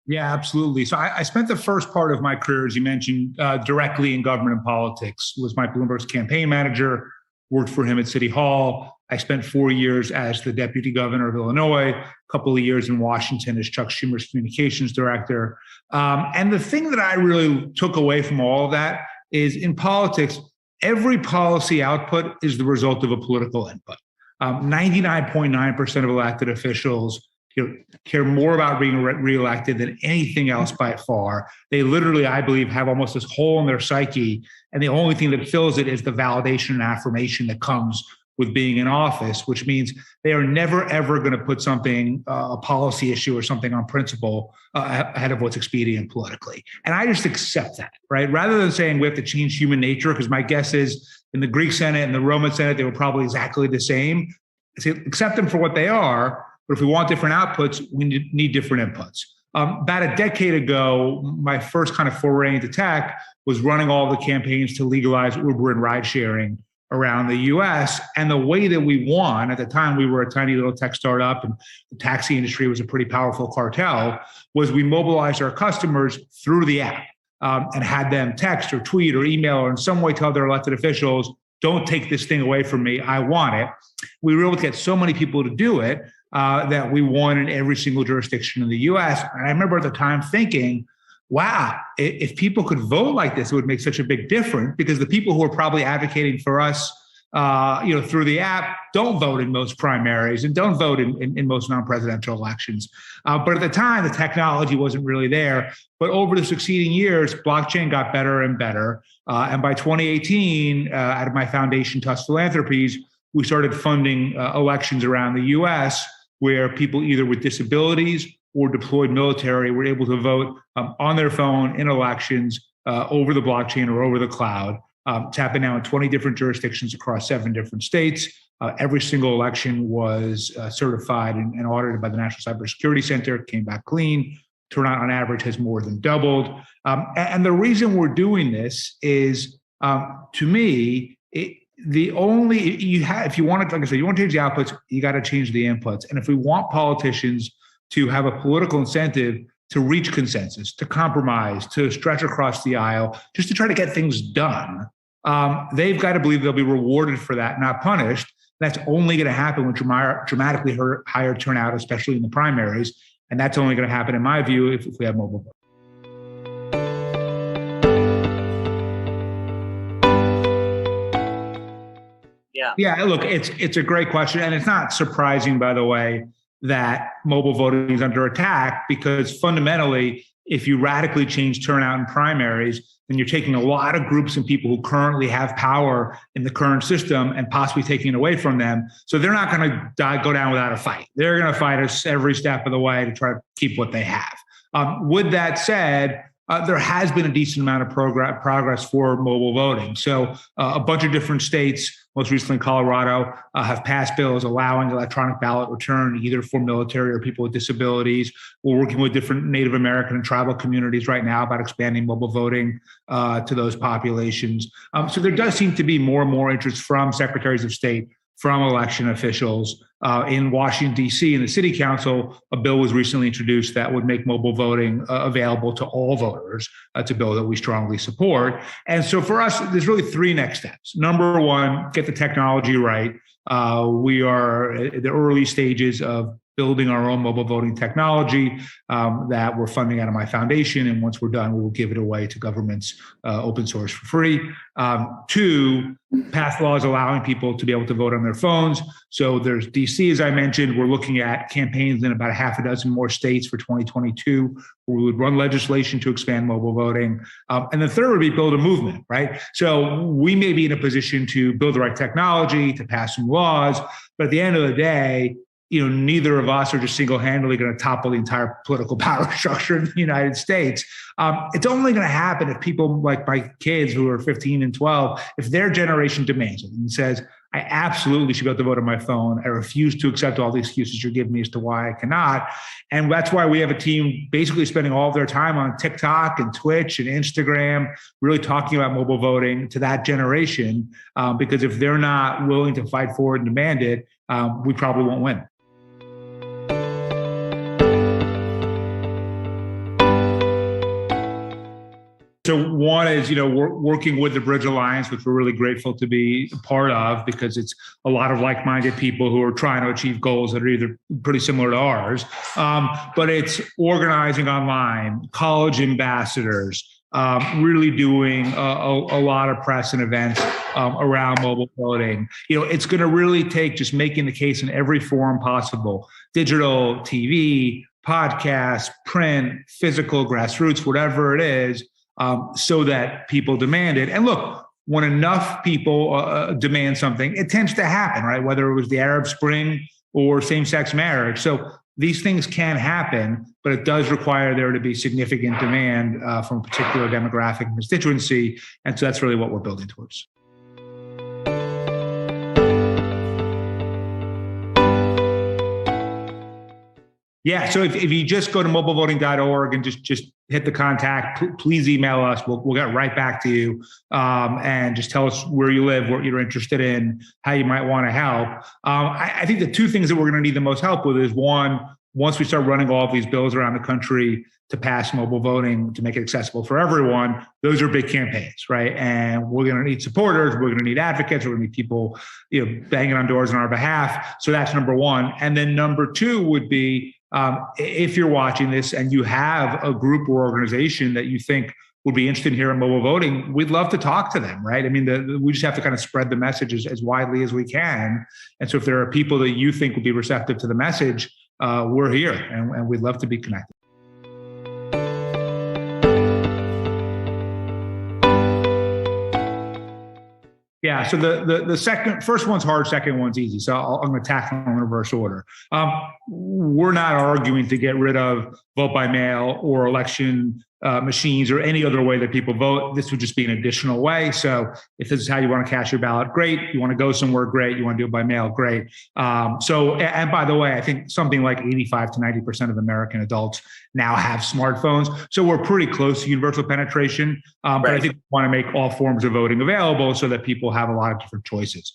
Yeah, absolutely. So I spent the first part of my career, as you mentioned, directly in government and politics. Was Mike Bloomberg's campaign manager, worked for him at City Hall. I spent 4 years as the deputy governor of Illinois, a couple of years in Washington as Chuck Schumer's communications director. And the thing that I really took away from all of that is in politics, every policy output is the result of a political input. 99.9% of elected officials care more about being reelected than anything else by far. They literally, I believe, have almost this hole in their psyche, and the only thing that fills it is the validation and affirmation that comes with being in office, which means they are never, ever going to put something, a policy issue or something on principle ahead of what's expedient politically. And I just accept that, right? Rather than saying we have to change human nature, because my guess is in the Greek Senate and the Roman Senate, they were probably exactly the same. I say accept them for what they are. But if we want different outputs, we need different inputs. About a decade ago, my first kind of foray into tech was running all the campaigns to legalize Uber and ride sharing around the US. And the way that we won, at the time we were a tiny little tech startup and the taxi industry was a pretty powerful cartel, was we mobilized our customers through the app and had them text or tweet or email or in some way tell their elected officials, don't take this thing away from me, I want it. We were able to get so many people to do it that we won in every single jurisdiction in the US. And I remember at the time thinking, wow, if people could vote like this, it would make such a big difference, because the people who are probably advocating for us through the app don't vote in most primaries and don't vote in most non-presidential elections. But at the time, the technology wasn't really there. But over the succeeding years, blockchain got better and better. And by 2018, out of my foundation, Tusk Philanthropies, we started funding elections around the US where people either with disabilities or deployed military were able to vote on their phone in elections over the blockchain or over the cloud. It's happened now in 20 different jurisdictions across 7 different states. Every single election was certified and audited by the National Cybersecurity Center. It came back clean. Turnout on average has more than doubled. And the reason we're doing this is, to me, if you want to, like I said, you want to change the outputs, you got to change the inputs. And if we want politicians to have a political incentive to reach consensus, to compromise, to stretch across the aisle, just to try to get things done, they've got to believe they'll be rewarded for that, not punished. That's only going to happen with dramatically higher turnout, especially in the primaries. And that's only going to happen, in my view, if we have mobile voting. Yeah, look, it's a great question. And it's not surprising, by the way, that mobile voting is under attack, because fundamentally, if you radically change turnout in primaries, then you're taking a lot of groups and people who currently have power in the current system and possibly taking it away from them. So they're not going to go down without a fight. They're going to fight us every step of the way to try to keep what they have. With that said, there has been a decent amount of progress for mobile voting. So a bunch of different states, most recently Colorado, have passed bills allowing electronic ballot return either for military or people with disabilities. We're working with different Native American and tribal communities right now about expanding mobile voting to those populations. So there does seem to be more and more interest from secretaries of state, from election officials. In Washington, D.C., in the city council, a bill was recently introduced that would make mobile voting available to all voters. It's a bill that we strongly support. And so for us, there's really 3 next steps. Number 1, get the technology right. We are at the early stages of building our own mobile voting technology that we're funding out of my foundation. And once we're done, we will give it away to governments open source for free. 2, pass laws allowing people to be able to vote on their phones. So there's DC, as I mentioned. We're looking at campaigns in about 6 more states for 2022, where we would run legislation to expand mobile voting. And the third would be build a movement, right? So we may be in a position to build the right technology, to pass some laws, but at the end of the day, neither of us are just single-handedly going to topple the entire political power structure in the United States. It's only going to happen if people like my kids who are 15 and 12, if their generation demands it and says, I absolutely should be able to vote on my phone. I refuse to accept all the excuses you're giving me as to why I cannot. And that's why we have a team basically spending all of their time on TikTok and Twitch and Instagram, really talking about mobile voting to that generation, because if they're not willing to fight for it and demand it, we probably won't win. So one is, we're working with the Bridge Alliance, which we're really grateful to be a part of, because it's a lot of like-minded people who are trying to achieve goals that are either pretty similar to ours. But it's organizing online, college ambassadors, really doing a lot of press and events around mobile voting. It's going to really take just making the case in every form possible: digital, TV, podcast, print, physical, grassroots, whatever it is, so that people demand it. And look, when enough people demand something, it tends to happen, right? Whether it was the Arab Spring or same-sex marriage. So these things can happen, but it does require there to be significant demand from a particular demographic constituency. And so that's really what we're building towards. Yeah, so if you just go to mobilevoting.org and just hit the contact, please email us. We'll get right back to you, and just tell us where you live, what you're interested in, how you might want to help. I think the two things that we're going to need the most help with is, one, once we start running all of these bills around the country to pass mobile voting, to make it accessible for everyone, those are big campaigns, right? And we're going to need supporters, we're going to need advocates, we're going to need people, banging on doors on our behalf. So that's number one. And then number two would be, if you're watching this and you have a group or organization that you think would be interested in hearing mobile voting, we'd love to talk to them, right? I mean, we just have to kind of spread the message as widely as we can. And so if there are people that you think would be receptive to the message, we're here, and we'd love to be connected. Yeah, so the first one's hard, second one's easy. So I'm going to tackle them in reverse order. We're not arguing to get rid of vote by mail or election machines or any other way that people vote. This would just be an additional way. So if this is how you want to cast your ballot, great. You want to go somewhere, great. You want to do it by mail, great. And by the way, I think something like 85 to 90% of American adults now have smartphones. So we're pretty close to universal penetration. But I think we want to make all forms of voting available so that people have a lot of different choices.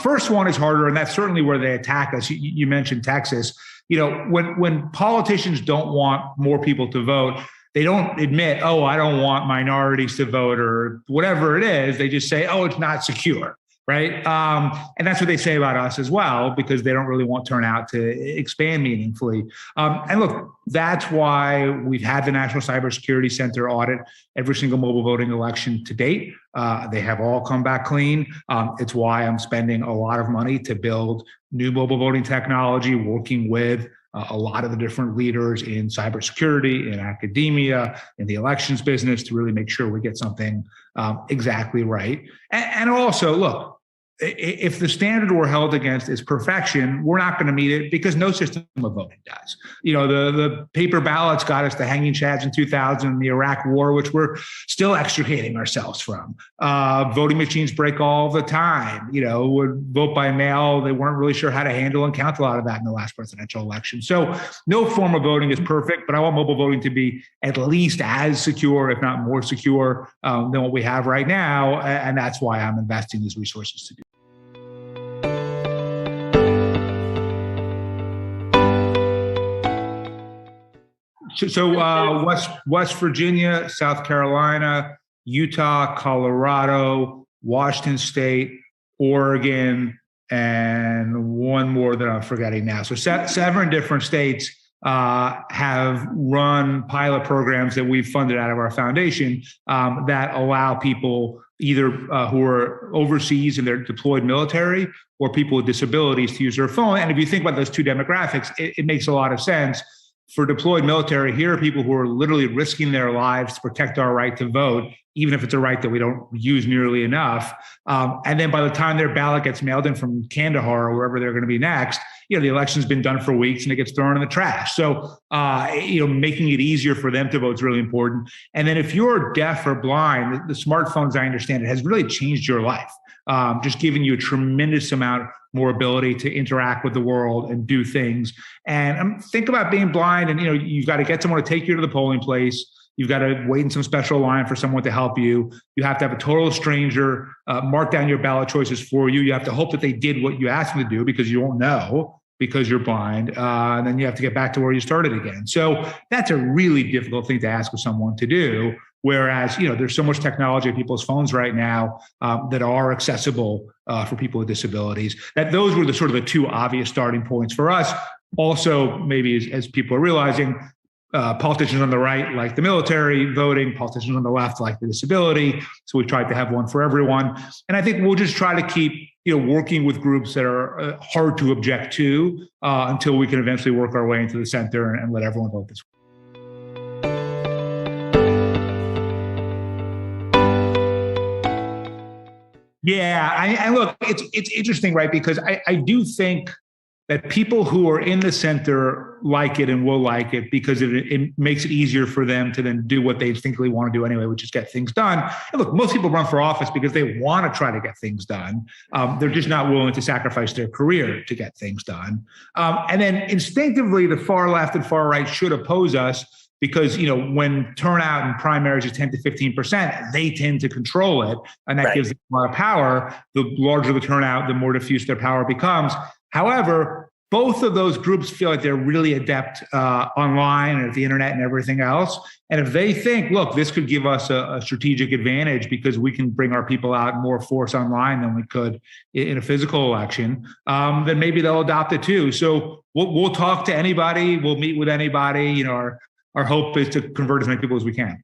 First one is harder, and that's certainly where they attack us. You mentioned Texas. When politicians don't want more people to vote, they don't admit, oh, I don't want minorities to vote or whatever it is. They just say, oh, it's not secure, right? And that's what they say about us as well, because they don't really want turnout to expand meaningfully. And look, that's why we've had the National Cybersecurity Center audit every single mobile voting election to date. They have all come back clean. It's why I'm spending a lot of money to build new mobile voting technology, working with a lot of the different leaders in cybersecurity, in academia, in the elections business, to really make sure we get something exactly right. And also, look, if the standard we're held against is perfection, we're not going to meet it, because no system of voting does. The paper ballots got us the hanging chads in 2000 and the Iraq War, which we're still extricating ourselves from. Voting machines break all the time. Would vote by mail. They weren't really sure how to handle and count a lot of that in the last presidential election. So no form of voting is perfect, but I want mobile voting to be at least as secure, if not more secure, than what we have right now. And that's why I'm investing these resources to do. So West Virginia, South Carolina, Utah, Colorado, Washington State, Oregon, and one more that I'm forgetting now. So 7 different states have run pilot programs that we've funded out of our foundation that allow people either who are overseas in their deployed military or people with disabilities to use their phone. And if you think about those two demographics, it makes a lot of sense. For deployed military, here are people who are literally risking their lives to protect our right to vote, even if it's a right that we don't use nearly enough. And then by the time their ballot gets mailed in from Kandahar or wherever they're going to be next, the election's been done for weeks and it gets thrown in the trash. So, making it easier for them to vote is really important. And then if you're deaf or blind, the smartphones, I understand, it has really changed your life. Just giving you a tremendous amount more ability to interact with the world and do things. And think about being blind, and you've got to get someone to take you to the polling place. You've got to wait in some special line for someone to help you. You have to have a total stranger mark down your ballot choices for you. You have to hope that they did what you asked them to do, because you won't know. because you're blind, and then you have to get back to where you started again. So that's a really difficult thing to ask of someone to do. Whereas, there's so much technology in people's phones right now that are accessible for people with disabilities, that those were the sort of the two obvious starting points for us. Also, maybe as people are realizing, politicians on the right like the military voting, politicians on the left like the disability. So we tried to have one for everyone. And I think we'll just try to keep working with groups that are hard to object to until we can eventually work our way into the center and let everyone vote this way. Yeah, and look, it's interesting, right? Because I do think that people who are in the center like it and will like it because it makes it easier for them to then do what they instinctively want to do anyway, which is get things done. And look, most people run for office because they want to try to get things done. They're just not willing to sacrifice their career to get things done. And then instinctively, the far left and far right should oppose us because, when turnout in primaries is 10 to 15%, they tend to control it. And that gives them a lot of power. The larger the turnout, the more diffuse their power becomes. However, both of those groups feel like they're really adept online and at the internet and everything else. And if they think, look, this could give us a strategic advantage because we can bring our people out in more force online than we could in a physical election, then maybe they'll adopt it too. So we'll talk to anybody. We'll meet with anybody. Our hope is to convert as many people as we can.